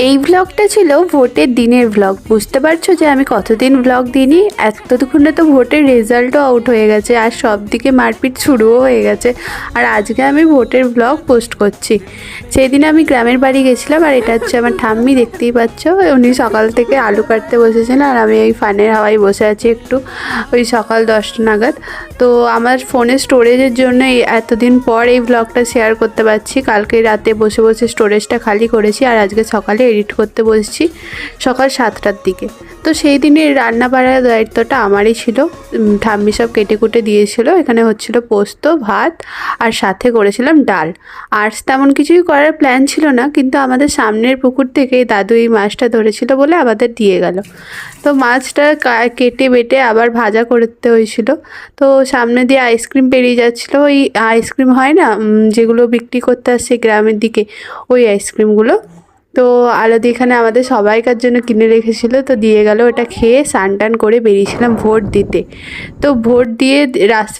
এই ব্লগটা ছিল ভোটের দিনের ব্লগ। বুঝতে পারছো যে আমি কতদিন ব্লগ দিইনি। এতক্ষণে তো ভোটের রেজাল্টও আউট হয়ে গেছে আর সব দিকে মারপিট শুরুও হয়ে গেছে। আর আজকে আমি ভোটের ব্লগ পোস্ট করছি। সেই দিন আমি গ্রামের বাড়ি গেছিলাম আর এটা হচ্ছে আমার ঠাম্মি, দেখতেই পাচ্ছ। উনি সকাল থেকে আলু কাটতে বসেছেন আর আমি এই ফ্যানের হাওয়ায় বসে আছি একটু, ওই সকাল 10টা নাগাদ। তো আমার ফোনের স্টোরেজের জন্য এতদিন পর এই ব্লগটা শেয়ার করতে পারছি। কালকে রাতে বসে বসে স্টোরেজটা খালি করেছি আর আজকে সকালে এডিট করতে বসছি সকাল 7টার দিকে। তো সেই দিনের রান্না বাড়ার দায়িত্বটা আমারই ছিল। ঠাম্মি সব কেটে কুটে দিয়েছিল। এখানে হচ্ছিল পোস্ত, ভাত আর সাথে করেছিলাম ডাল। আর তেমন কিছুই করার প্ল্যান ছিল না, কিন্তু আমাদের সামনের পুকুর থেকে দাদু এই মাছটা ধরেছিল বলে আমাদের দিয়ে গেল। তো মাছটা কেটে বেটে আবার ভাজা করতে হয়েছিল। তো সামনে দিয়ে আইসক্রিম পেরিয়ে যাচ্ছিলো। ওই আইসক্রিম হয় না যেগুলো বিক্রি করতে আসছে গ্রামের দিকে, ওই আইসক্রিমগুলো। তো আলাদি এখানে আমাদের সবাইকার জন্য কিনে রেখেছিল, তো দিয়ে গেল। ওটা খেয়ে স্নান টান করে বেরিয়েছিলাম ভোট দিতে। তো ভোট দিয়ে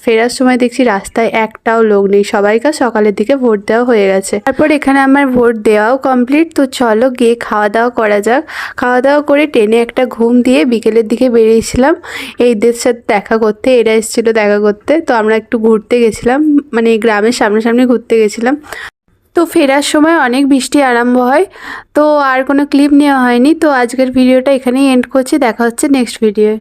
ফেরার সময় দেখছি রাস্তায় একটাও লোক নেই, সবাইকার সকালের দিকে ভোট দেওয়া হয়ে গেছে। তারপর এখানে আমার ভোট দেওয়াও কমপ্লিট। তো চলো গিয়ে খাওয়া দাওয়া করা যাক। খাওয়া দাওয়া করে ট্রেনে একটা ঘুম দিয়ে বিকেলের দিকে বেরিয়েছিলাম এইদের সাথে দেখা করতে। এরা এসেছিলো দেখা করতে, তো আমরা একটু ঘুরতে গেছিলাম, মানে গ্রামের সামনাসামনি ঘুরতে গেছিলাম। তো ফেরার সময় অনেক বৃষ্টি আরম্ভ হয়। তো আর কোনো ক্লিপ নেওয়া হয়নি। তো আজকের ভিডিওটা এখানেই এন্ড করছি। দেখা হচ্ছে নেক্সট ভিডিও।